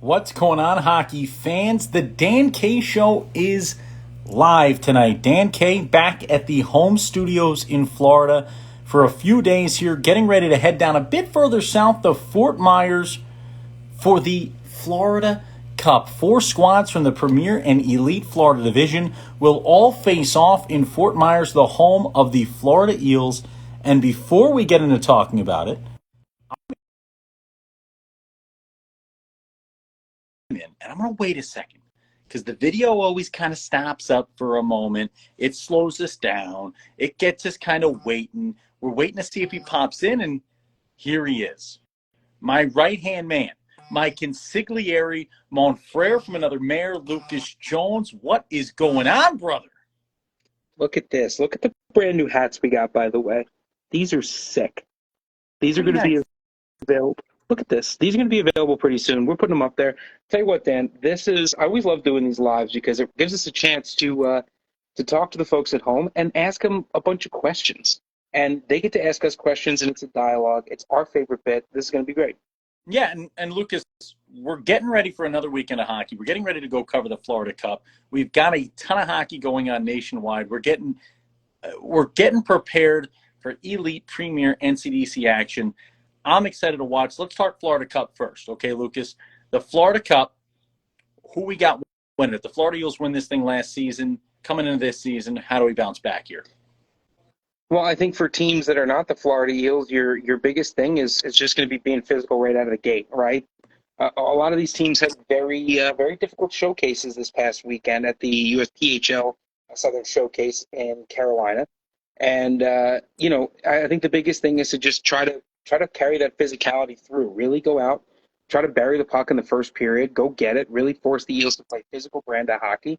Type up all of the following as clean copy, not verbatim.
What's going on, hockey fans? The Dan K Show is live tonight. Dan K back at the home studios in Florida for a few days here, getting ready to head down a bit further south to Fort Myers for the Florida Cup. Four squads from the Premier and Elite Florida Division will all face off in Fort Myers, the home of the Florida Eels. And before we get into talking about it, and I'm going to wait a second because the video always kind of stops up for a moment. It slows us down. It gets us kind of waiting. We're waiting to see if he pops in, and here he is. My right-hand man, my consigliere mon frere from another mayor, Lucas Jones. What is going on, brother? Look at this. Look at the brand new hats we got, by the way. These are sick. These are going to be available. Look at this. These are going to be available pretty soon. We're putting them up there. Tell you what, Dan, I always love doing these lives because it gives us a chance to talk to the folks at home and ask them a bunch of questions. And they get to ask us questions, and it's a dialogue. It's our favorite bit. This is going to be great. Yeah, and Lucas, we're getting ready for another weekend of hockey. We're getting ready to go cover the Florida Cup. We've got a ton of hockey going on nationwide. We're getting prepared for elite premier NCDC action. I'm excited to watch. Let's talk Florida Cup first, okay, Lucas? The Florida Cup, who we got winning it? The Florida Eels win this thing last season. Coming into this season, how do we bounce back here? Well, I think for teams that are not the Florida Eels, your biggest thing is just going to be being physical right out of the gate, right? A lot of these teams had very difficult showcases this past weekend at the USPHL Southern Showcase in Carolina, and I think the biggest thing is to just try to carry that physicality through. Really go out, try to bury the puck in the first period, go get it, really force the Eels to play physical brand of hockey.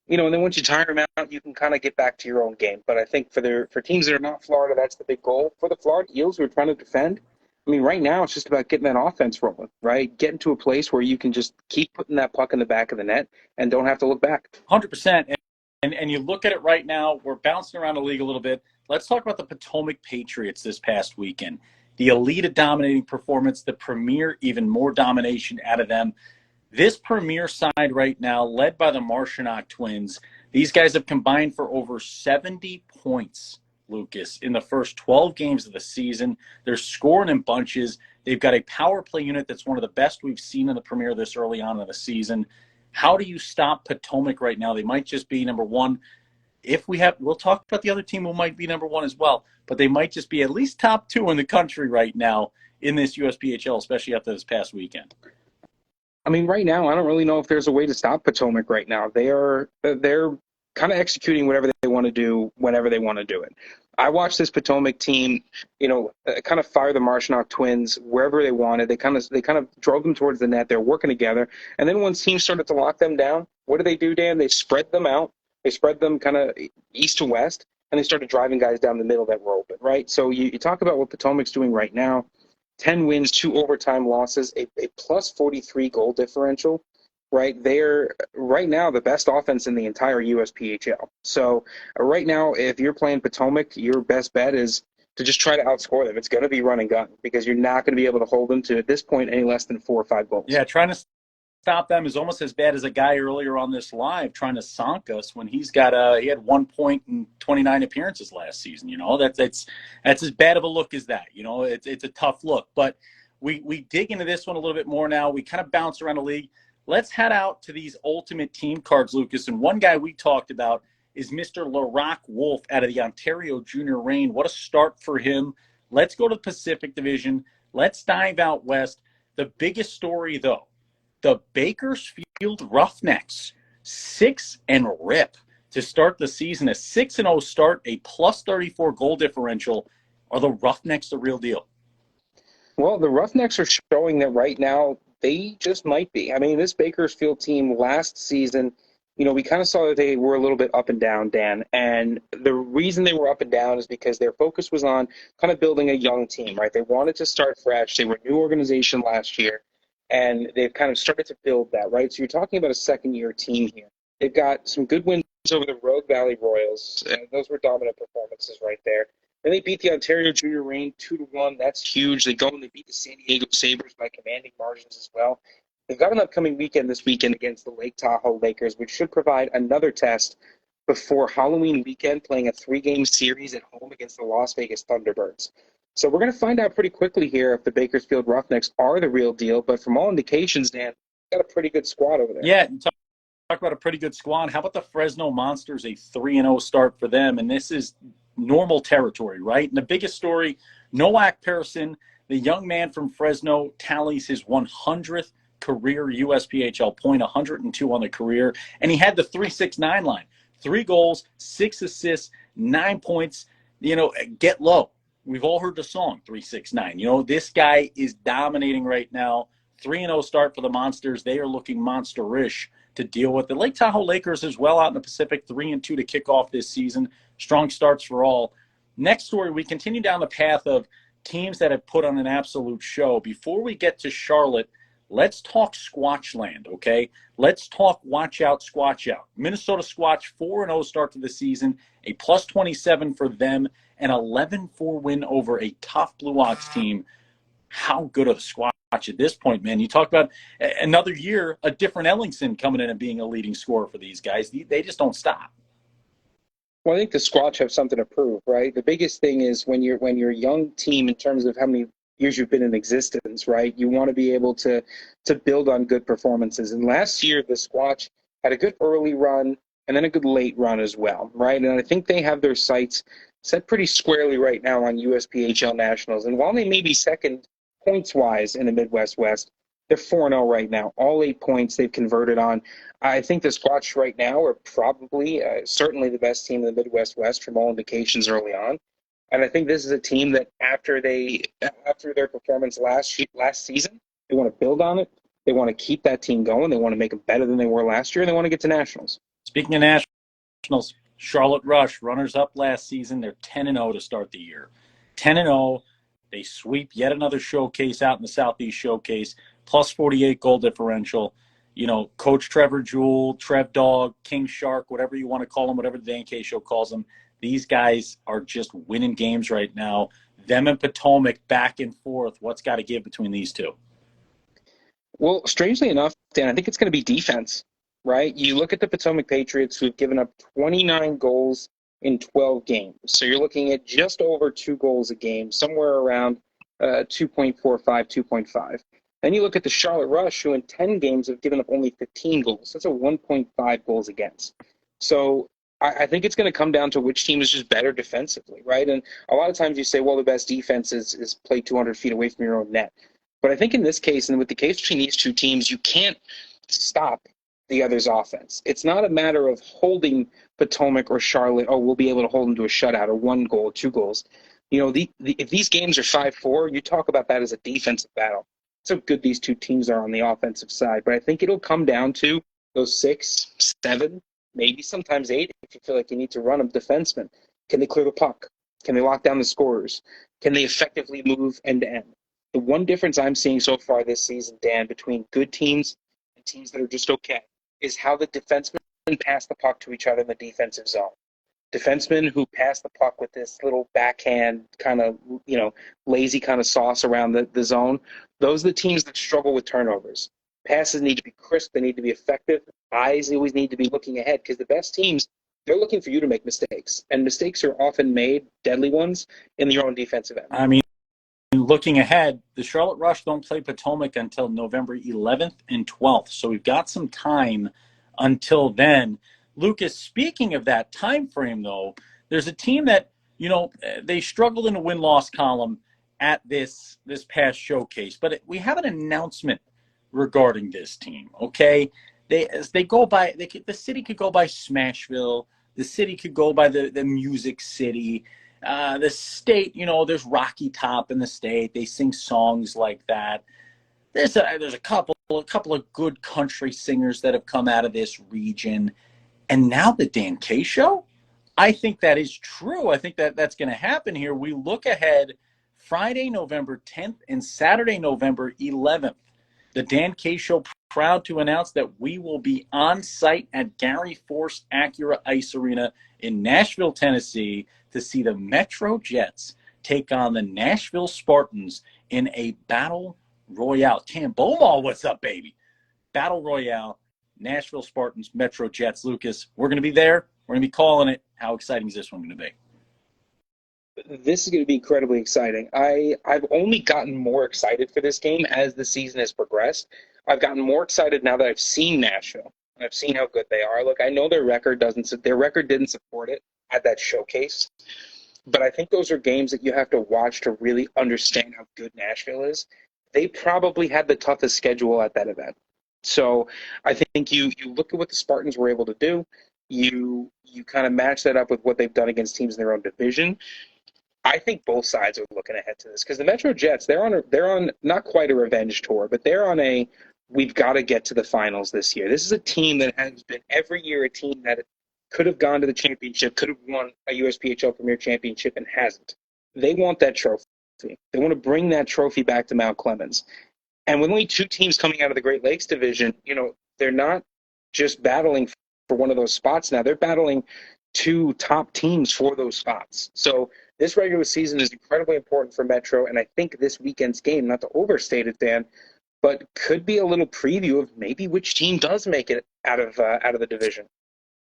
And then once you tire them out, you can kind of get back to your own game. But I think for teams that are not Florida, that's the big goal. For the Florida Eels who are trying to defend, I mean, right now it's just about getting that offense rolling, right? Getting to a place where you can just keep putting that puck in the back of the net and don't have to look back. 100%. And you look at it right now, we're bouncing around the league a little bit. Let's talk about the Potomac Patriots this past weekend. The elite, a dominating performance, the Premier, even more domination out of them. This Premier side right now, led by the Marchionok twins, these guys have combined for over 70 points, Lucas, in the first 12 games of the season. They're scoring in bunches. They've got a power play unit that's one of the best we've seen in the Premier this early on in the season. How do you stop Potomac right now? They might just be number one. We'll talk about the other team who might be number one as well, but they might just be at least top two in the country right now in this USPHL, especially after this past weekend. I mean, right now, I don't really know if there's a way to stop Potomac right now. They're kind of executing whatever they want to do whenever they want to do it. I watched this Potomac team, kind of fire the Marchionok twins wherever they wanted. They kind of drove them towards the net. They're working together, and then once teams started to lock them down, what do, Dan? They spread them out. They spread them kind of east to west, and they started driving guys down the middle that were open, right? So you talk about what Potomac's doing right now. 10 wins, 2 overtime losses, a plus 43 goal differential, right? They're right now the best offense in the entire USPHL. So right now, if you're playing Potomac, your best bet is to just try to outscore them. It's going to be run and gun because you're not going to be able to hold them to, at this point, any less than 4 or 5 goals. Yeah, trying to stop them is almost as bad as a guy earlier on this live trying to sonk us when he had 1 point in 29 appearances last season. That's as bad of a look as that. It's a tough look. But we dig into this one a little bit more now. We kind of bounce around the league. Let's head out to these ultimate team cards, Lucas. And one guy we talked about is Mr. LaRock Wolf out of the Ontario Junior Reign. What a start for him. Let's go to the Pacific Division. Let's dive out west. The biggest story, though, the Bakersfield Roughnecks, 6-rip to start the season. A 6-0 start, a plus 34 goal differential. Are the Roughnecks the real deal? Well, the Roughnecks are showing that right now they just might be. I mean, this Bakersfield team last season, we kind of saw that they were a little bit up and down, Dan. And the reason they were up and down is because their focus was on kind of building a young team, right? They wanted to start fresh. They were a new organization last year. And they've kind of started to build that, right? So you're talking about a second-year team here. They've got some good wins over the Rogue Valley Royals, and those were dominant performances right there. Then they beat the Ontario Junior Reign 2-1. That's huge. They go and they beat the San Diego Sabres by commanding margins as well. They've got an upcoming weekend this weekend against the Lake Tahoe Lakers, which should provide another test before Halloween weekend, playing a three-game series at home against the Las Vegas Thunderbirds. So we're going to find out pretty quickly here if the Bakersfield Roughnecks are the real deal. But from all indications, Dan, got a pretty good squad over there. Yeah, talk about a pretty good squad. How about the Fresno Monsters, a 3-0 start for them? And this is normal territory, right? And the biggest story, Noah Persson, the young man from Fresno, tallies his 100th career USPHL point, 102 on the career. And he had the 3-6-9 line. 3 goals, 6 assists, 9 points. Get low. We've all heard the song 3-6-9. This guy is dominating right now. 3-0 start for the Monsters. They are looking monsterish to deal with. The Lake Tahoe Lakers as well out in the Pacific, 3-2 to kick off this season. Strong starts for all. Next story, we continue down the path of teams that have put on an absolute show. Before we get to Charlotte, let's talk Squatchland, okay? Let's talk watch out, squatch out. Minnesota Squatch, 4-0 start to the season, a plus 27 for them, an 11-4 win over a tough Blue Ox team. How good are the Squatch at this point, man? You talk about another year, a different Ellingson coming in and being a leading scorer for these guys. They just don't stop. Well, I think the Squatch have something to prove, right? The biggest thing is when you're a young team in terms of how many years you've been in existence, right? You want to be able to build on good performances. And last year, the Squatch had a good early run and then a good late run as well, right? And I think they have their sights set pretty squarely right now on USPHL Nationals. And while they may be second points-wise in the Midwest West, they're 4-0 right now. All 8 points they've converted on. I think the Squatch right now are probably, certainly the best team in the Midwest West from all indications early on. And I think this is a team that after their performance last season, they want to build on it. They want to keep that team going. They want to make them better than they were last year. And they want to get to Nationals. Speaking of Nationals, Charlotte Rush, runners-up last season. They're 10-0 to start the year. 10-0. They sweep yet another showcase out in the Southeast Showcase, plus 48 goal differential. Coach Trevor Jewell, Trev Dog, King Shark, whatever you want to call them, whatever the Dan K Show calls them, these guys are just winning games right now. Them and Potomac back and forth. What's got to give between these two? Well, strangely enough, Dan, I think it's going to be defense, right? You look at the Potomac Patriots, who have given up 29 goals in 12 games. So you're looking at just over 2 goals a game, somewhere around 2.45, 2.5. Then you look at the Charlotte Rush, who in 10 games have given up only 15 goals. That's a 1.5 goals against. So I think it's going to come down to which team is just better defensively, right? And a lot of times you say, well, the best defense is play 200 feet away from your own net. But I think in this case, and with the case between these two teams, you can't stop the other's offense. It's not a matter of holding Potomac or Charlotte, we'll be able to hold them to a shutout or 1 goal, 2 goals. If these games are 5-4, you talk about that as a defensive battle. That's how good these two teams are on the offensive side. But I think it'll come down to those 6, 7, maybe sometimes 8 if you feel like you need to run them defensemen. Can they clear the puck? Can they lock down the scorers? Can they effectively move end to end? The one difference I'm seeing so far this season, Dan, between good teams and teams that are just okay, is how the defensemen pass the puck to each other in the defensive zone. Defensemen who pass the puck with this little backhand kind of, lazy kind of sauce around the zone, those are the teams that struggle with turnovers. Passes need to be crisp. They need to be effective. Eyes always need to be looking ahead because the best teams, they're looking for you to make mistakes. And mistakes are often made, deadly ones, in your own defensive end. I mean, looking ahead, the Charlotte Rush don't play Potomac until November 11th and 12th. So we've got some time until then. Lucas, speaking of that time frame, though, there's a team that, they struggled in the win-loss column at this past showcase. But we have an announcement regarding this team, okay? They go by, the city could go by Smashville. The city could go by the Music City. The state, there's Rocky Top in the state. They sing songs like that. There's a couple of good country singers that have come out of this region. And now the Dan K Show? I think that is true. I think that's going to happen here. We look ahead Friday, November 10th and Saturday, November 11th. The Dan K Show proud to announce that we will be on site at Gary Force Acura Ice Arena in Nashville, Tennessee to see the Metro Jets take on the Nashville Spartans in a battle royale. Cam Beaumont, what's up, baby? Battle Royale, Nashville Spartans, Metro Jets. Lucas, we're going to be there. We're going to be calling it. How exciting is this one going to be? This is going to be incredibly exciting. I've only gotten more excited for this game as the season has progressed. I've gotten more excited now that I've seen Nashville. I've seen how good they are. Look, I know their record didn't support it at that showcase, but I think those are games that you have to watch to really understand how good Nashville is. They probably had the toughest schedule at that event. So I think you look at what the Spartans were able to do. You kind of match that up with what they've done against teams in their own division. I think both sides are looking ahead to this because the Metro Jets, they're on not quite a revenge tour, but they're on a we've got to get to the finals this year. This is a team that has been every year a team that could have gone to the championship, could have won a USPHL Premier Championship and hasn't. They want that trophy. They want to bring that trophy back to Mount Clemens. And with only two teams coming out of the Great Lakes division, they're not just battling for one of those spots now. They're battling two top teams for those spots. So this regular season is incredibly important for Metro, and I think this weekend's game, not to overstate it, Dan, but could be a little preview of maybe which team does make it out of the division.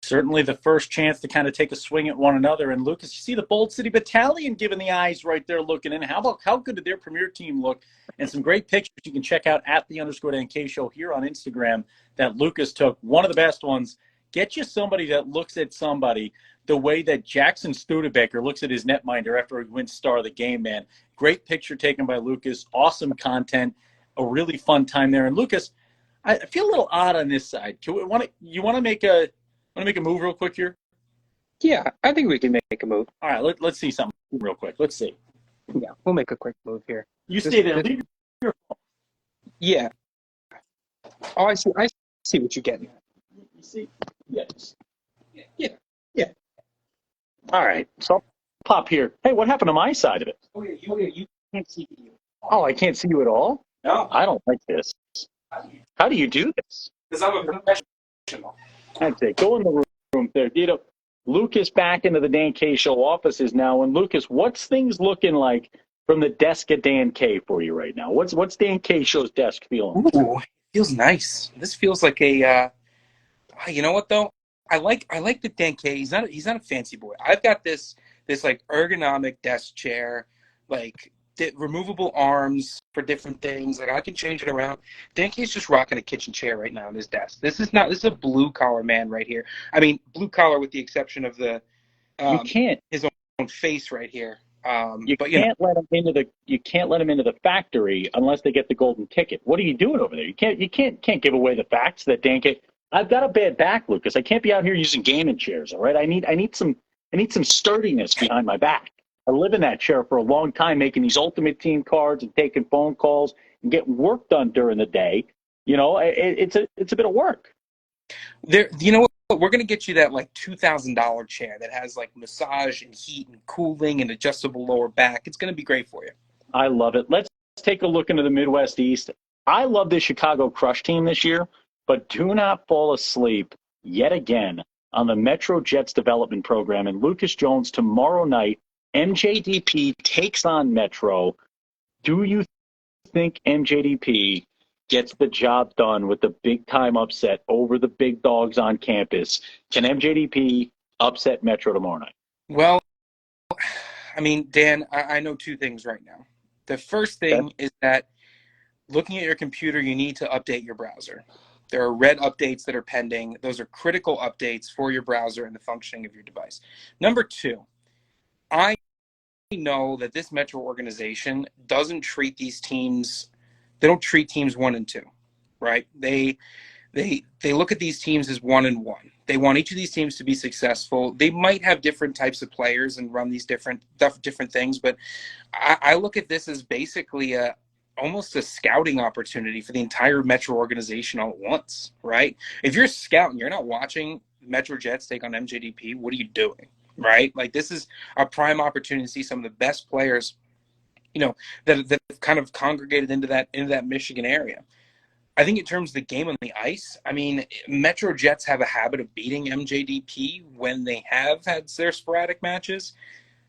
Certainly the first chance to kind of take a swing at one another. And Lucas, you see the Bold City Battalion giving the eyes right there looking in. How good did their premier team look? And some great pictures you can check out at @the_NK show here on Instagram that Lucas took. One of the best ones. Get you somebody that looks at somebody the way that Jackson Studebaker looks at his netminder after he wins star of the game, man. Great picture taken by Lucas. Awesome content. A really fun time there. And Lucas, I feel a little odd on this side. You want to make a move real quick here? Yeah, I think we can make a move. All right, let's see something real quick. Let's see. Yeah, we'll make a quick move here. You stay there. Leave your phone. Yeah. Oh, I see what you're getting at. You see? Yes. Yeah. All right, so I'll pop here. Hey, what happened to my side of it? Oh, yeah, you can't see you. Oh, I can't see you at all? No. I don't like this. How do you do this? Because I'm a professional. I'd say go in the room there. Lucas back into the Dan K Show offices now. And Lucas, what's things looking like from the desk at Dan K for you right now? What's Dan K Show's desk feeling? Ooh, it feels nice. This feels like a. You know what though? I like the Dan K. He's not a fancy boy. I've got this like ergonomic desk chair, like removable arms for different things. Like I can change it around. Dan K's just rocking a kitchen chair right now on his desk. This is a blue collar man right here. I mean, blue collar with the exception of the you can't his own face right here. You can't let him into the factory unless they get the golden ticket. What are you doing over there? You can't give away the facts that Dan K. I've got a bad back, Lucas. I can't be out here using gaming chairs. All right, I need some sturdiness behind my back. I live in that chair for a long time, making these Ultimate Team cards and taking phone calls and getting work done during the day. It's a bit of work. You know what? We're gonna get you that like $2,000 chair that has like massage and heat and cooling and adjustable lower back. It's gonna be great for you. I love it. Let's take a look into the Midwest East. I love the Chicago Crush team this year, but do not fall asleep yet again on the Metro Jets development program. And Lucas Jones tomorrow night, MJDP takes on Metro. Do you think MJDP gets the job done with the big-time upset over the big dogs on campus? Can MJDP upset Metro tomorrow night? Well, I mean, Dan, I know two things right now. The first thing is that looking at your computer, you need to update your browser. There are red updates that are pending. Those are critical updates for your browser and the functioning of your device. Number two, I know that this Metro organization doesn't treat these teams, they don't treat teams 1 and 2, right? They look at these teams as 1 and 1. They want each of these teams to be successful. They might have different types of players and run these different things, but I look at this as basically almost a scouting opportunity for the entire Metro organization all at once, right? If you're scouting, you're not watching Metro Jets take on MJDP, what are you doing, right? Like this is a prime opportunity to see some of the best players, that kind of congregated into that Michigan area. I think in terms of the game on the ice, I mean, Metro Jets have a habit of beating MJDP when they have had their sporadic matches,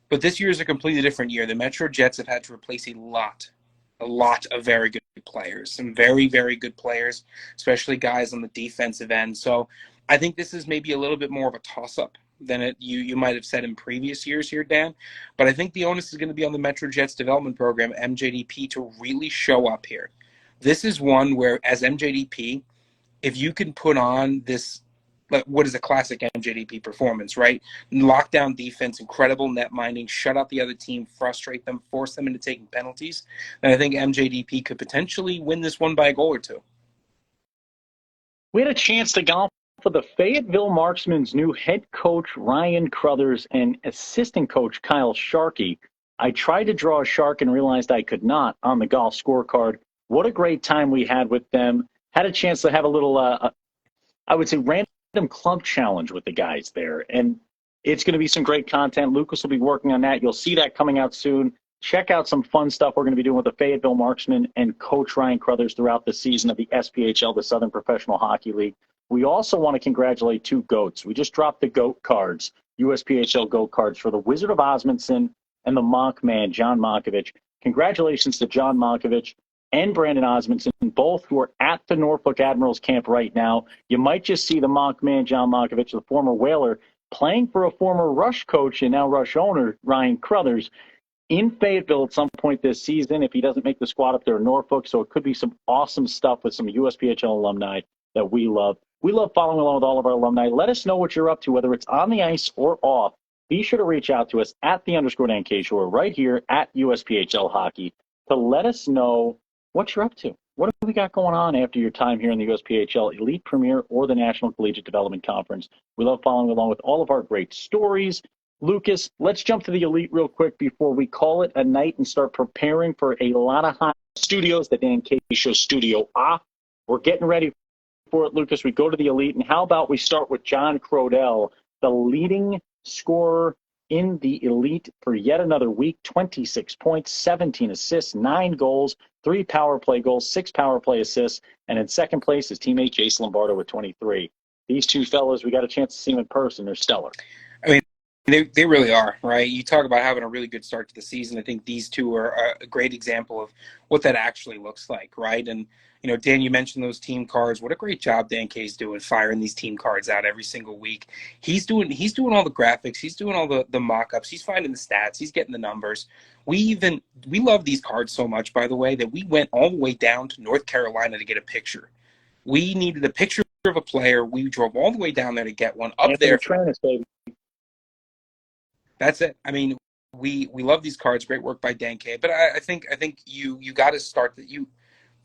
but this year is a completely different year. The Metro Jets have had to replace a lot a lot of very good players, some very, very good players, especially guys on the defensive end. So I think this is maybe a little bit more of a toss-up than you might have said in previous years here, Dan. But I think the onus is going to be on the MetroJets development program, MJDP, to really show up here. This is one where, as MJDP, if you can put on this, what is a classic MJDP performance, right? Lockdown defense, incredible net minding, shut out the other team, frustrate them, force them into taking penalties, then I think MJDP could potentially win this one by a goal or two. We had a chance to golf with the Fayetteville Marksmen's new head coach, Ryan Crothers, and assistant coach, Kyle Sharkey. I tried to draw a shark and realized I could not on the golf scorecard. What a great time we had with them. Had a chance to have a little, I would say, random club challenge with the guys there. And it's going to be some great content. Lucas will be working on that. You'll see that coming out soon. Check out some fun stuff we're going to be doing with the Fayetteville Marksmen and Coach Ryan Crothers throughout the season of the SPHL, the Southern Professional Hockey League. We also want to congratulate two GOATs. We just dropped the GOAT cards, USPHL GOAT cards for the Wizard of Osmondson and the Monk Man, John Monkovich. Congratulations to John Monkovich and Brandon Osmondson, both who are at the Norfolk Admirals camp right now. You might just see the Monk Man, John Monkovich, the former Whaler, playing for a former Rush coach and now Rush owner, Ryan Crothers, in Fayetteville at some point this season if he doesn't make the squad up there in Norfolk. So it could be some awesome stuff with some USPHL alumni that we love. We love following along with all of our alumni. Let us know what you're up to, whether it's on the ice or off. Be sure to reach out to us at _Dan Show or right here at USPHL Hockey to let us know what you're up to. What have we got going on after your time here in the USPHL Elite Premier or the National Collegiate Development Conference? We love following along with all of our great stories. Lucas, let's jump to the Elite real quick before we call it a night and start preparing for a lot of hot studios, the Dan K Show Studio A. We're getting ready for it, Lucas. We go to the Elite, and how about we start with John Crodell, the leading scorer in the Elite for yet another week, 26 points, 17 assists, 9 goals, 3 power play goals, 6 power play assists, and in second place, his teammate Jace Lombardo with 23. These two fellas, we got a chance to see them in person. They're stellar. I mean, they really are, right? You talk about having a really good start to the season. I think these two are a great example of what that actually looks like, right? And, you know, Dan, you mentioned those team cards. What a great job Dan K's doing firing these team cards out every single week. He's doing all the graphics. He's doing all the mock-ups. He's finding the stats. He's getting the numbers. We love these cards so much, by the way, that we went all the way down to North Carolina to get a picture. We needed a picture of a player. We drove all the way down there to get one up there. Baby. That's it. I mean, we love these cards. Great work by Dan K. But I think you got to start that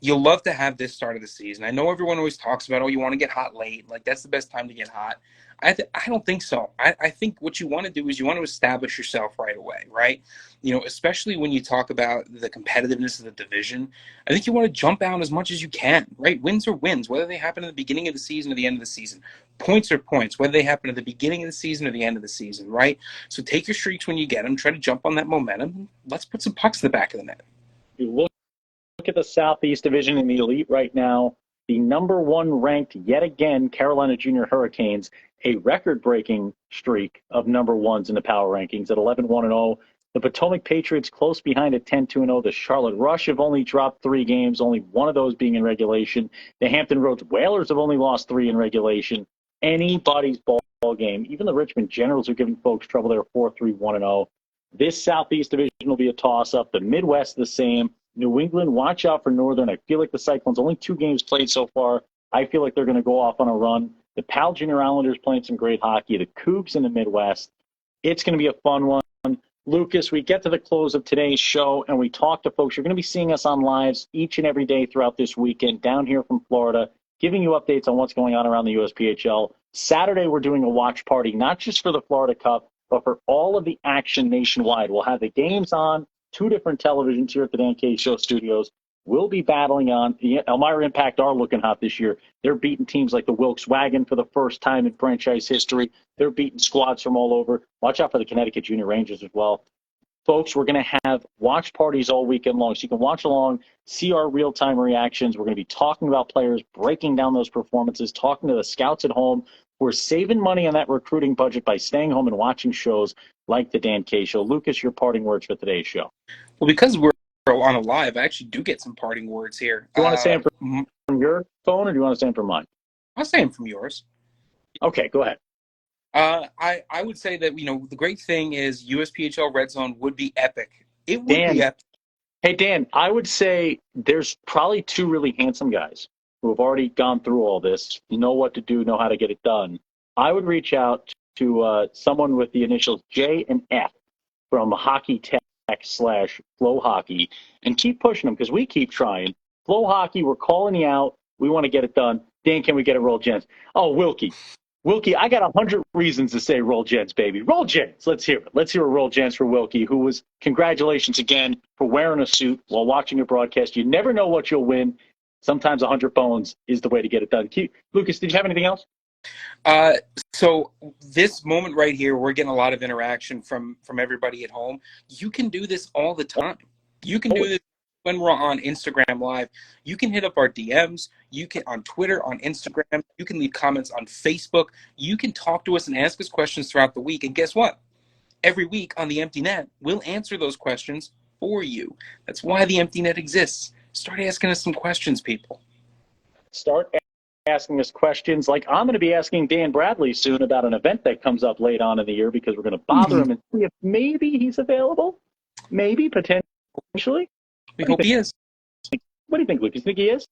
you'll love to have this start of the season. I know everyone always talks about, you want to get hot late. Like, that's the best time to get hot. I don't think so. I think what you want to do is you want to establish yourself right away, right? You know, especially when you talk about the competitiveness of the division, I think you want to jump out as much as you can, right? Wins are wins, whether they happen at the beginning of the season or the end of the season. Points are points, whether they happen at the beginning of the season or the end of the season, right? So take your streaks when you get them, try to jump on that momentum. Let's put some pucks in the back of the net. You look at the Southeast Division in the Elite right now. The number one ranked, yet again, Carolina Junior Hurricanes, a record-breaking streak of number ones in the power rankings at 11-1-0. The Potomac Patriots close behind at 10-2-0. The Charlotte Rush have only dropped 3 games, only one of those being in regulation. The Hampton Roads Whalers have only lost 3 in regulation. Anybody's ball game. Even the Richmond Generals are giving folks trouble. They're 4-3-1-0. This Southeast Division will be a toss-up. The Midwest, the same. New England, watch out for Northern. I feel like the Cyclones, only 2 games played so far. I feel like they're going to go off on a run. The Pal Junior Islanders playing some great hockey. The Cougs in the Midwest. It's going to be a fun one. Lucas, we get to the close of today's show, and we talk to folks. You're going to be seeing us on lives each and every day throughout this weekend down here from Florida, giving you updates on what's going on around the USPHL. Saturday, we're doing a watch party, not just for the Florida Cup, but for all of the action nationwide. We'll have the games on 2 different televisions here at the Dan K Show Studios. We'll be battling on. The Elmira Impact are looking hot this year. They're beating teams like the Wilkes Wagon for the first time in franchise history. They're beating squads from all over. Watch out for the Connecticut Junior Rangers as well. Folks, we're going to have watch parties all weekend long, so you can watch along, see our real-time reactions. We're going to be talking about players, breaking down those performances, talking to the scouts at home who are saving money on that recruiting budget by staying home and watching shows like the Dan K Show. Lucas, your parting words for today's show. Well, because we're on a live, I actually do get some parting words here. Do you want to say them from your phone, or do you want to say them from mine? I'll say them from yours. Okay, go ahead. I would say that, the great thing is USPHL Red Zone would be epic. It would Dan, be epic. hey, Dan, I would say there's probably two really handsome guys who have already gone through all this, know what to do, know how to get it done. I would reach out to someone with the initials J and F from Hockey Tech / Flow Hockey and keep pushing them because we keep trying. Flow Hockey, we're calling you out. We want to get it done. Dan, can we get a roll, gents? Oh, Wilkie, I got 100 reasons to say roll gents, baby. Roll gents. Let's hear it. Let's hear a roll gents for Wilkie, who was, congratulations again for wearing a suit while watching a broadcast. You never know what you'll win. Sometimes 100 bones is the way to get it done. Lucas, did you have anything else? So this moment right here, we're getting a lot of interaction from everybody at home. You can do this all the time. You can do this when we're on Instagram Live. You can hit up our DMs. You can on Twitter, on Instagram. You can leave comments on Facebook. You can talk to us and ask us questions throughout the week. And guess what? Every week on the Empty Net, we'll answer those questions for you. That's why the Empty Net exists. Start asking us some questions, people. Start asking us questions. Like I'm going to be asking Dan Bradley soon about an event that comes up late on in the year because we're going to bother him and see if maybe he's available. Maybe, potentially. We hope he is. What do you think, Lucas? You think he is?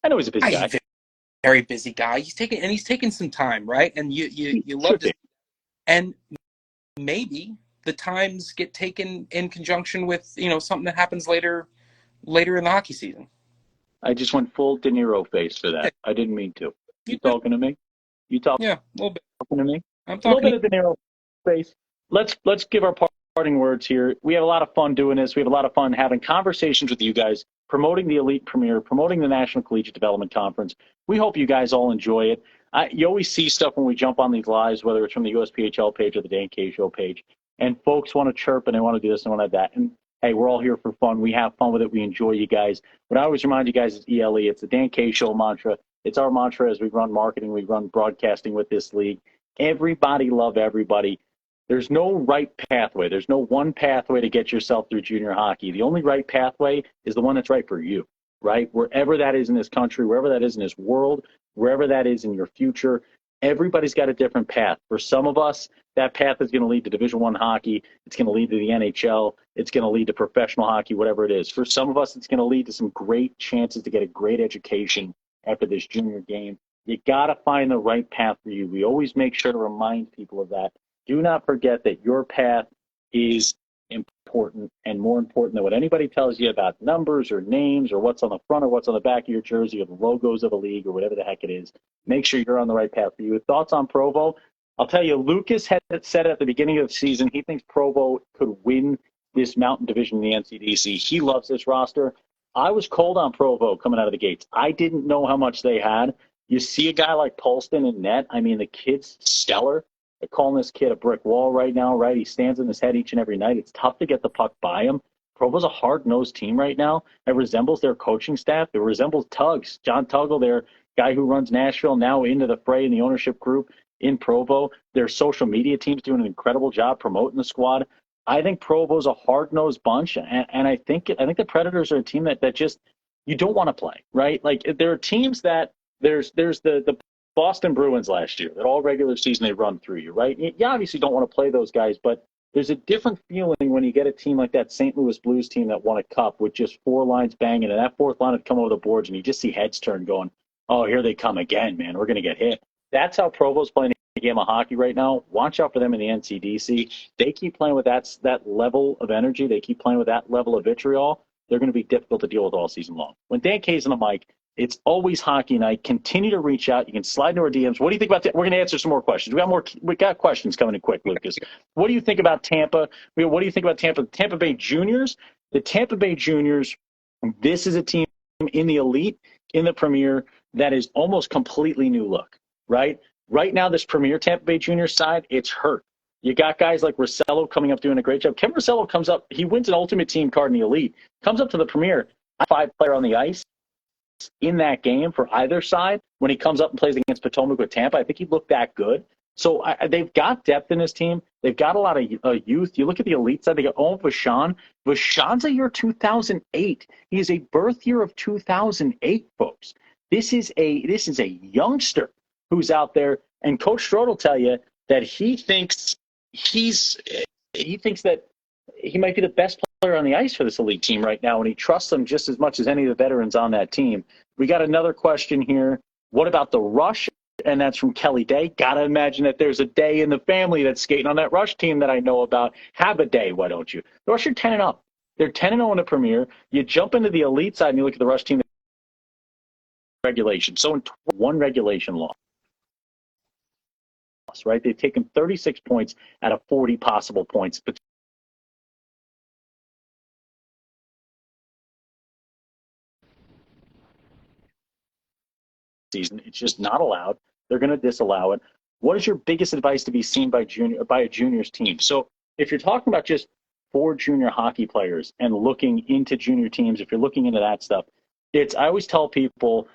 I know he's a busy guy. He's a very busy guy. He's taking some time, right? And you love to. And maybe the times get taken in conjunction with something that happens later in the hockey season. I just went full De Niro face for that. I didn't mean to. You talking to me? You talking? Yeah, a little bit. Talking to me? I'm talking. A little bit of De Niro face. Let's give our parting words here. We have a lot of fun doing this. We have a lot of fun having conversations with you guys, promoting the Elite Premier, promoting the National Collegiate Development Conference. We hope you guys all enjoy it. You always see stuff when we jump on these lives, whether it's from the USPHL page or the Dan K Show page, and folks want to chirp and they want to do this and want to do that. And hey, we're all here for fun. We have fun with it. We enjoy you guys. What I always remind you guys is ELE. It's the Dan K Show mantra. It's our mantra as we run marketing, we run broadcasting with this league. Everybody love everybody. There's no right pathway. There's no one pathway to get yourself through junior hockey. The only right pathway is the one that's right for you, right? Wherever that is in this country, wherever that is in this world, wherever that is in your future, everybody's got a different path. For some of us, that path is going to lead to Division I hockey. It's going to lead to the NHL. It's going to lead to professional hockey, whatever it is. For some of us, it's going to lead to some great chances to get a great education after this junior game. You got to find the right path for you. We always make sure to remind people of that. Do not forget that your path is important and more important than what anybody tells you about numbers or names or what's on the front or what's on the back of your jersey or the logos of a league or whatever the heck it is. Make sure you're on the right path for you. Thoughts on Provo? I'll tell you, Lucas had said at the beginning of the season he thinks Provo could win this Mountain Division in the NCDC. He loves this roster. I was cold on Provo coming out of the gates. I didn't know how much they had. You see a guy like Polston in net. I mean, the kid's stellar. They're calling this kid a brick wall right now, right? He stands in his head each and every night. It's tough to get the puck by him. Provo's a hard-nosed team right now. It resembles their coaching staff. It resembles Tuggs. John Tuggle, their guy who runs Nashville, now into the fray in the ownership group in Provo. Their social media team's doing an incredible job promoting the squad. I think Provo's a hard-nosed bunch, and I think the Predators are a team that just you don't want to play, right? Like there are teams that there's the Boston Bruins last year that all regular season they run through you, right? You obviously don't want to play those guys, but there's a different feeling when you get a team like that St. Louis Blues team that won a cup with just four lines banging, and that fourth line would come over the boards, and you just see heads turn going, oh, here they come again, man. We're going to get hit. That's how Provo's playing a game of hockey right now. Watch out for them in the NCDC. They keep playing with that level of energy. They keep playing with that level of vitriol. They're going to be difficult to deal with all season long. When Dan K's on the mic, it's always hockey night. Continue to reach out. You can slide into our DMs. What do you think about that? We're going to answer some more questions. We got questions coming in quick, Lucas. What do you think about Tampa? What do you think about Tampa? Tampa Bay Juniors? The Tampa Bay Juniors, this is a team in the Elite, in the Premier, that is almost completely new look, right? Right now, this Premier Tampa Bay Juniors side, it's hurt. You got guys like Rossello coming up doing a great job. Kevin Rossello comes up. He wins an Ultimate Team card in the Elite. Comes up to the Premier, 5-player on the ice. In that game for either side, when he comes up and plays against Potomac with Tampa, I think he looked that good. So they've got depth in this team. They've got a lot of youth. You look at the elite side. They got Vashon. Vashon's a year 2008. He is a birth year of 2008, folks. This is a youngster who's out there, and Coach Strode will tell you that he thinks that he might be the best player on the ice for this elite team right now, and he trusts them just as much as any of the veterans on that team. We got another question here. What about the Rush? And that's from Kelly Day. Gotta imagine that there's a Day in the family that's skating on that Rush team that I know about. Have a day, why don't you? The Rush are 10-0. They're 10-0 in the Premier. You jump into the elite side and you look at the Rush team regulation. So in one regulation loss, right? They've taken 36 points out of 40 possible points. But season, it's just not allowed. They're going to disallow it. What is your biggest advice to be seen by a juniors team? So if you're talking about just 4 junior hockey players and looking into junior teams, if you're looking into that stuff, I always tell people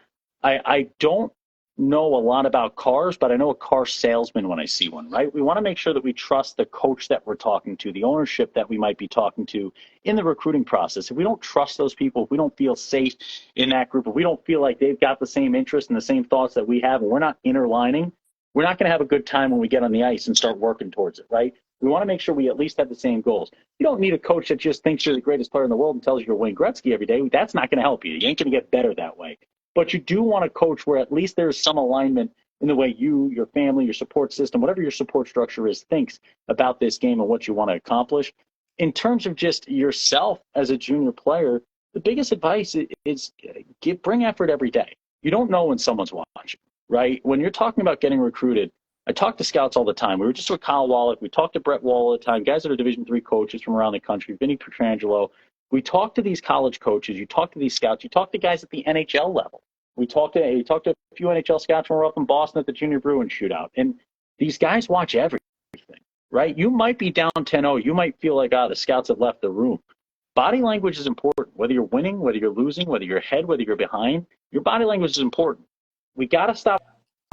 I don't know a lot about cars, but I know a car salesman when I see one, right? We want to make sure that we trust the coach that we're talking to, the ownership that we might be talking to in the recruiting process. If we don't trust those people, if we don't feel safe in that group, if we don't feel like they've got the same interests and the same thoughts that we have, and we're not interlining, we're not going to have a good time when we get on the ice and start working towards it, right? We want to make sure we at least have the same goals. You don't need a coach that just thinks you're the greatest player in the world and tells you you're Wayne Gretzky every day. That's not going to help you. You ain't going to get better that way. But you do want a coach where at least there's some alignment in the way you, your family, your support system, whatever your support structure is, thinks about this game and what you want to accomplish. In terms of just yourself as a junior player, the biggest advice is bring effort every day. You don't know when someone's watching, right? When you're talking about getting recruited, I talk to scouts all the time. We were just with Kyle Wallach. We talk to Brett Wall all the time, guys that are Division III coaches from around the country, Vinny Petrangelo. We talk to these college coaches. You talk to these scouts. You talk to guys at the NHL level. We talked to a few NHL scouts when we were up in Boston at the Junior Bruins shootout. And these guys watch everything, right? You might be down 10-0. You might feel like, the scouts have left the room. Body language is important. Whether you're winning, whether you're losing, whether you're ahead, whether you're behind, your body language is important. We got to stop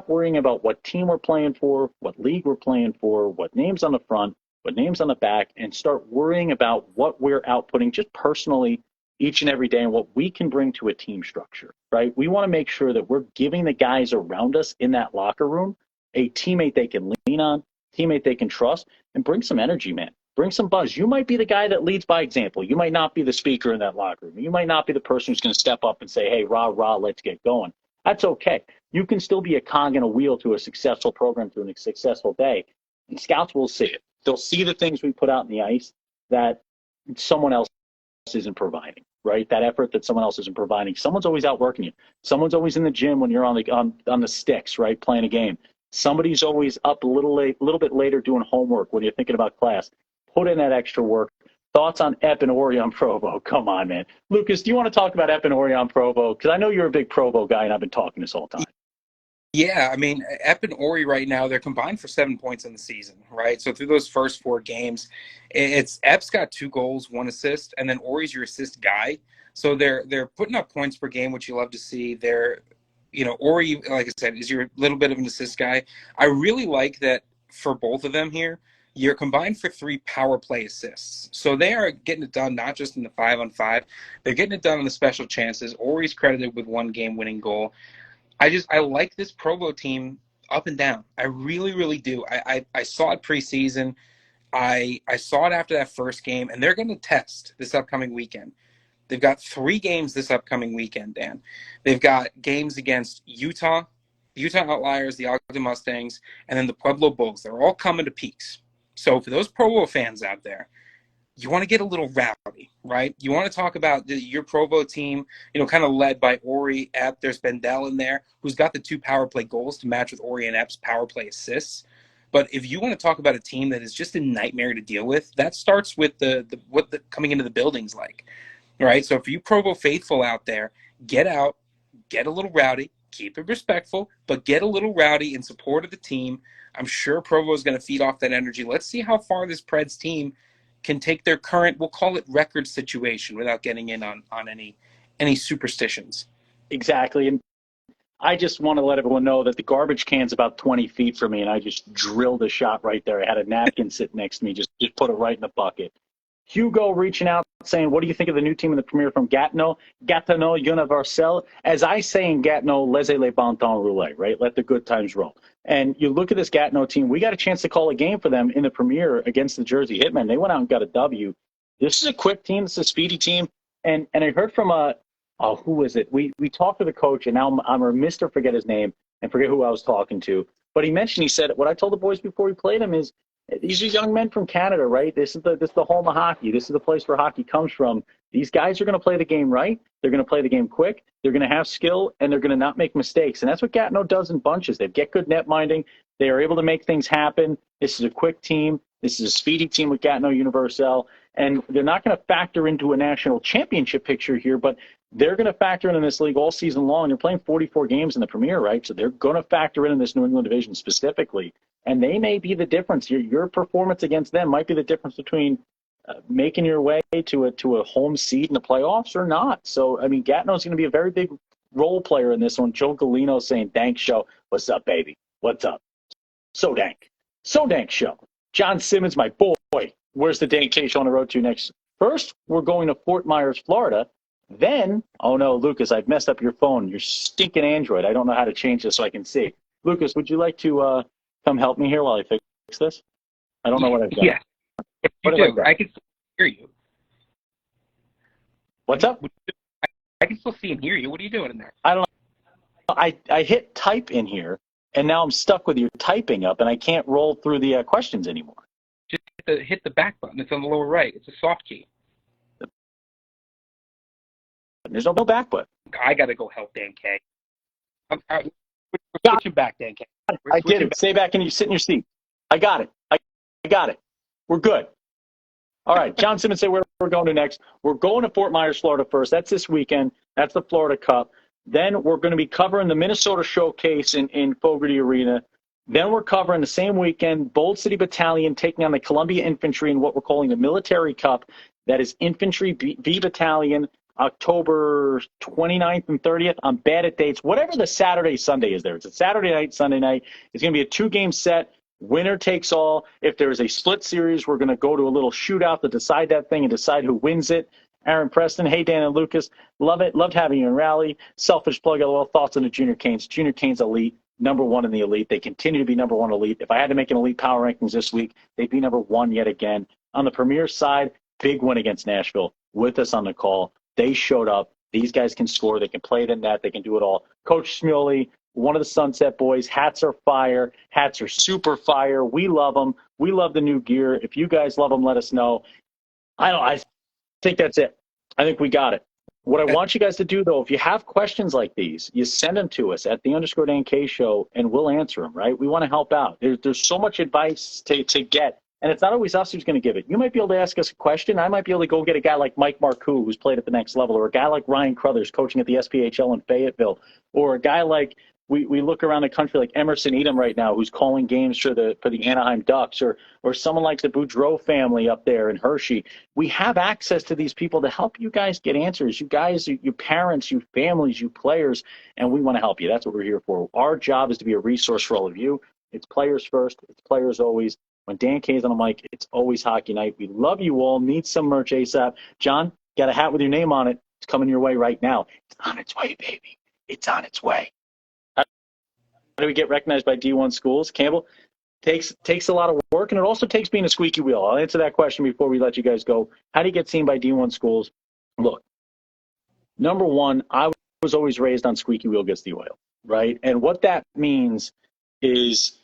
worrying about what team we're playing for, what league we're playing for, what name's on the front, what name's on the back, and start worrying about what we're outputting just personally each and every day and what we can bring to a team structure, right? We want to make sure that we're giving the guys around us in that locker room a teammate they can lean on, teammate they can trust, and bring some energy, man. Bring some buzz. You might be the guy that leads by example. You might not be the speaker in that locker room. You might not be the person who's going to step up and say, hey, rah, rah, let's get going. That's okay. You can still be a cog in a wheel to a successful program, to a successful day. And scouts will see it. They'll see the things we put out in the ice that someone else isn't providing, right? That effort that someone else isn't providing. Someone's always outworking you. Someone's always in the gym when you're on the sticks, right, playing a game. Somebody's always up a little bit later doing homework when you're thinking about class. Put in that extra work. Thoughts on Ep and Orion Provo? Come on, man. Lucas, do you want to talk about Ep and Orion Provo? Because I know you're a big Provo guy, and I've been talking this whole time. Yeah, I mean, Ep and Ori right now, they're combined for 7 points in the season, right? So through those first 4 games, it's Ep's got 2 goals, 1 assist, and then Ori's your assist guy. So they're putting up points per game, which you love to see. Ori, like I said, is your little bit of an assist guy. I really like that for both of them here. You're combined for 3 power play assists. So they are getting it done not just in the 5-on-5. They're getting it done on the special chances. Ori's credited with 1 game-winning goal. I like this Provo team up and down. I really, really do. I saw it preseason. I saw it after that first game, and they're going to test this upcoming weekend. They've got 3 games this upcoming weekend, Dan. They've got games against Utah, the Utah Outliers, the Ogden Mustangs, and then the Pueblo Bulls. They're all coming to Peaks. So for those Provo fans out there, you want to get a little rowdy, right? You want to talk about your Provo team, kind of led by Ori, Ep. There's Bendel in there, who's got the 2 power play goals to match with Ori and Ep's power play assists. But if you want to talk about a team that is just a nightmare to deal with, that starts with what the coming into the building's like, right? So for you Provo faithful out there, get out, get a little rowdy, keep it respectful, but get a little rowdy in support of the team. I'm sure Provo is going to feed off that energy. Let's see how far this Preds team can take their current, we'll call it record situation, without getting in on any superstitions. Exactly. And I just want to let everyone know that the garbage can's about 20 feet from me, and I just drilled a shot right there. I had a napkin sitting next to me, just put it right in the bucket. Hugo reaching out saying, what do you think of the new team in the Premier from Gatineau? Gatineau Universel. As I say in Gatineau, laissez les bon temps rouler, right? Let the good times roll. And you look at this Gatineau team, we got a chance to call a game for them in the Premier against the Jersey Hitmen. They went out and got a W. This is a quick team. This is a speedy team. And I heard from who was it? We talked to the coach, and now I'm remiss to forget his name and forget who I was talking to. But he said, what I told the boys before we played him is, these are young men from Canada, right? This is the home of hockey. This is the place where hockey comes from. These guys are going to play the game right. They're going to play the game quick. They're going to have skill, and they're going to not make mistakes. And that's what Gatineau does in bunches. They get good net minding. They are able to make things happen. This is a quick team. This is a speedy team with Gatineau Universal. And they're not going to factor into a national championship picture here, but they're going to factor in this league all season long. They're playing 44 games in the Premier, right? So they're going to factor in this New England division specifically. And they may be the difference. Your performance against them might be the difference between making your way to a home seed in the playoffs or not. So, I mean, Gatineau's going to be a very big role player in this one. Joe Galino saying, "Dank show. What's up, baby? What's up? So dank. So dank show." John Simmons, my boy. Where's the Dank K show on the road to next? First, we're going to Fort Myers, Florida. Then, oh no, Lucas, I've messed up your phone. Your stinking Android. I don't know how to change this so I can see. Lucas, would you like to come help me here while I fix this? I don't know what I've done. Yeah, if you do, I can still hear you. What's up? I can still see and hear you. What are you doing in there? I don't know. I hit type in here, and now I'm stuck with your typing up, and I can't roll through the questions anymore. Just hit the back button. It's on the lower right. It's a soft key. There's no back button. I got to go help Dan K. We're switching back, Dan K. I did it. Stay back and you sit in your seat. I got it. I got it. We're good. All right. John Simmons said where we're going to next. We're going to Fort Myers, Florida first. That's this weekend. That's the Florida Cup. Then we're going to be covering the Minnesota Showcase in Fogarty Arena. Then we're covering the same weekend, Bold City Battalion taking on the Columbia Infantry in what we're calling the Military Cup. That is Infantry V Battalion, October 29th and 30th. I'm bad at dates. Whatever the Saturday, Sunday is there. It's a Saturday night, Sunday night. It's going to be a 2-game set. Winner takes all. If there's a split series, we're going to go to a little shootout to decide that thing and decide who wins it. Aaron Preston, hey, Dan and Lucas. Love it. Loved having you in Rally. Selfish plug, LOL. Thoughts on the Junior Canes. Junior Canes elite, number one in the elite. They continue to be number one elite. If I had to make an elite power rankings this week, they'd be number one yet again. On the Premier side, big win against Nashville with us on the call. They showed up. These guys can score. They can play the net. They can do it all. Coach Smuley, one of the Sunset Boys. Hats are fire. Hats are super fire. We love them. We love the new gear. If you guys love them, let us know. I think that's it. I think we got it. What I want you guys to do, though, if you have questions like these, you send them to us at _DanK show, and we'll answer them, right? We want to help out. There's so much advice to get. And it's not always us who's going to give it. You might be able to ask us a question. I might be able to go get a guy like Mike Marcoux, who's played at the next level, or a guy like Ryan Crothers coaching at the SPHL in Fayetteville, or a guy like we look around the country like Emerson Edom right now, who's calling games for the Anaheim Ducks, or someone like the Boudreau family up there in Hershey. We have access to these people to help you guys get answers. You guys, you parents, you families, you players, and we want to help you. That's what we're here for. Our job is to be a resource for all of you. It's players first. It's players always. When Dan K's on the mic, it's always hockey night. We love you all. Need some merch ASAP. John, got a hat with your name on it. It's coming your way right now. It's on its way, baby. It's on its way. How do we get recognized by D1 schools? Campbell, takes a lot of work, and it also takes being a squeaky wheel. I'll answer that question before we let you guys go. How do you get seen by D1 schools? Look, number one, I was always raised on squeaky wheel gets the oil, right? And what that means is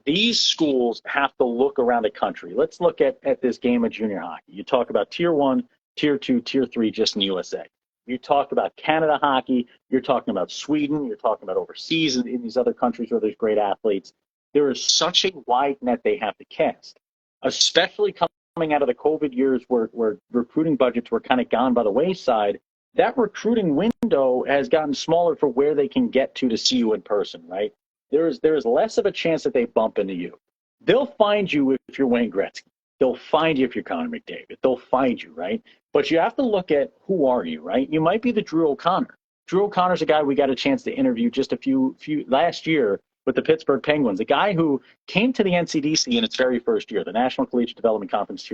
these schools have to look around the country. Let's look at this game of junior hockey. You talk about Tier 1, Tier 2, Tier 3 just in the USA. You talk about Canada hockey. You're talking about Sweden. You're talking about overseas in these other countries where there's great athletes. There is such a wide net they have to cast, especially coming out of the COVID years where recruiting budgets were kind of gone by the wayside. That recruiting window has gotten smaller for where they can get to see you in person, right? There is less of a chance that they bump into you. They'll find you if you're Wayne Gretzky. They'll find you if you're Connor McDavid. They'll find you, right? But you have to look at who are you, right? You might be the Drew O'Connor. Drew O'Connor's a guy we got a chance to interview just a few last year with the Pittsburgh Penguins, a guy who came to the NCDC in its very first year, the National Collegiate Development Conference.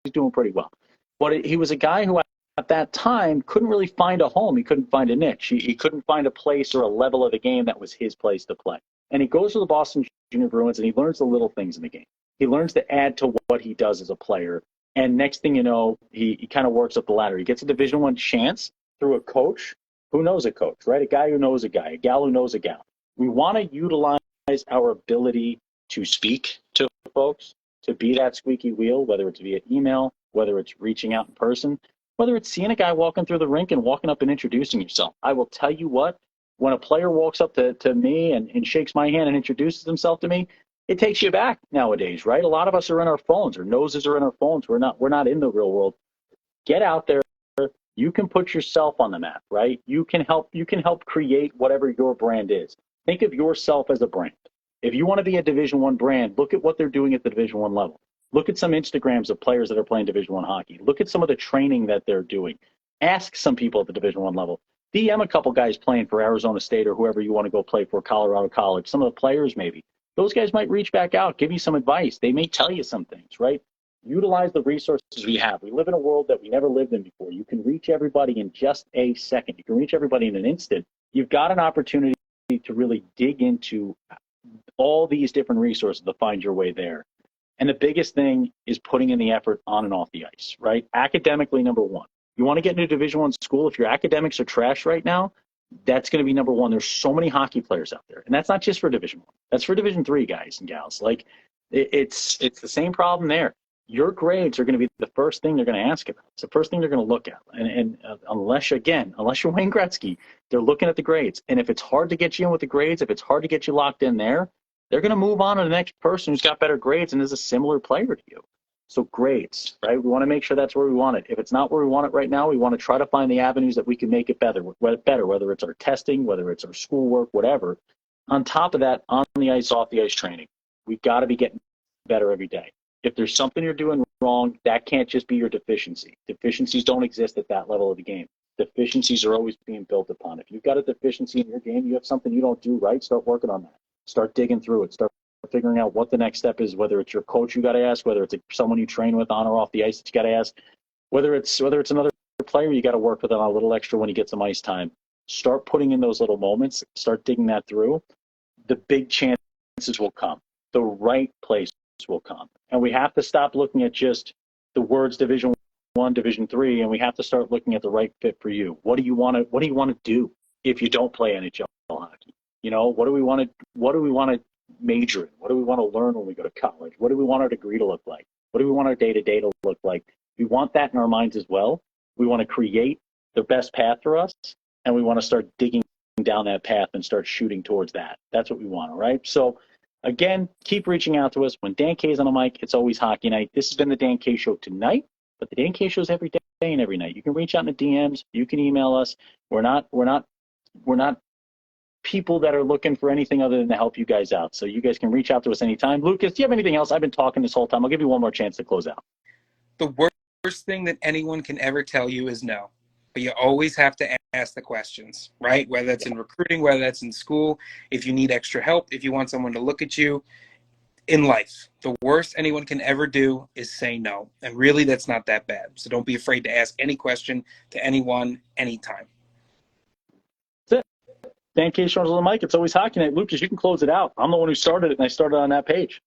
He's doing pretty well. But he was a guy who at that time couldn't really find a home. He couldn't find a niche. He couldn't find a place or a level of the game that was his place to play. And he goes to the Boston Junior Bruins and he learns the little things in the game. He learns to add to what he does as a player. And next thing you know, he kind of works up the ladder. He gets a Division I chance through a coach who knows a coach, right? A guy who knows a guy, a gal who knows a gal. We want to utilize our ability to speak to folks, to be that squeaky wheel, whether it's via email, whether it's reaching out in person, whether it's seeing a guy walking through the rink and walking up and introducing yourself. I will tell you what, when a player walks up to me and shakes my hand and introduces himself to me, it takes you back nowadays, right? A lot of us are in our phones. Our noses are in our phones. We're not in the real world. Get out there. You can put yourself on the map, right? You can help create whatever your brand is. Think of yourself as a brand. If you want to be a Division I brand, look at what they're doing at the Division I level. Look at some Instagrams of players that are playing Division I hockey. Look at some of the training that they're doing. Ask some people at the Division I level. DM a couple guys playing for Arizona State or whoever you want to go play for, Colorado College. Some of the players maybe. Those guys might reach back out, give you some advice. They may tell you some things, right? Utilize the resources we have. We live in a world that we never lived in before. You can reach everybody in just a second. You can reach everybody in an instant. You've got an opportunity to really dig into all these different resources to find your way there. And the biggest thing is putting in the effort on and off the ice, right? Academically, number one. You want to get into a Division I school, if your academics are trash right now, that's going to be number one. There's so many hockey players out there. And that's not just for Division I. That's for Division III guys and gals. Like, it's the same problem there. Your grades are going to be the first thing they're going to ask about. It's the first thing they're going to look at. And unless you're Wayne Gretzky, they're looking at the grades. And if it's hard to get you in with the grades, if it's hard to get you locked in there, they're going to move on to the next person who's got better grades and is a similar player to you. So grades, right? We want to make sure that's where we want it. If it's not where we want it right now, we want to try to find the avenues that we can make it better, whether it's our testing, whether it's our schoolwork, whatever. On top of that, on the ice, off the ice training, we've got to be getting better every day. If there's something you're doing wrong, that can't just be your deficiency. Deficiencies don't exist at that level of the game. Deficiencies are always being built upon. If you've got a deficiency in your game, you have something you don't do right, start working on that. Start digging through it. Start figuring out what the next step is, whether it's your coach you got to ask, whether it's someone you train with on or off the ice that you got to ask, whether it's another player you got to work with on a little extra when you get some ice time. Start putting in those little moments. Start digging that through. The big chances will come. The right place will come. And we have to stop looking at just the words Division I, Division III, and we have to start looking at the right fit for you. What do you want to do if you don't play NHL hockey? You know, what do we want to major in? What do we want to learn when we go to college? What do we want our degree to look like? What do we want our day-to-day to look like? We want that in our minds as well. We want to create the best path for us, and we want to start digging down that path and start shooting towards that. That's what we want, all right? So, again, keep reaching out to us. When Dan K's on the mic, it's always hockey night. This has been the Dan K Show tonight, but the Dan K Show is every day and every night. You can reach out in the DMs. You can email us. We're not people that are looking for anything other than to help you guys out. So you guys can reach out to us anytime. Lucas, do you have anything else? I've been talking this whole time. I'll give you one more chance to close out. The worst thing that anyone can ever tell you is no. But you always have to ask the questions, right? Whether that's in recruiting, whether that's in school, if you need extra help, if you want someone to look at you. In life, the worst anyone can ever do is say no. And really, that's not that bad. So don't be afraid to ask any question to anyone, anytime. That's it. Dan K. Show's on the mic. It's always hockey night. Lucas, you can close it out. I'm the one who started it, and I started on that page.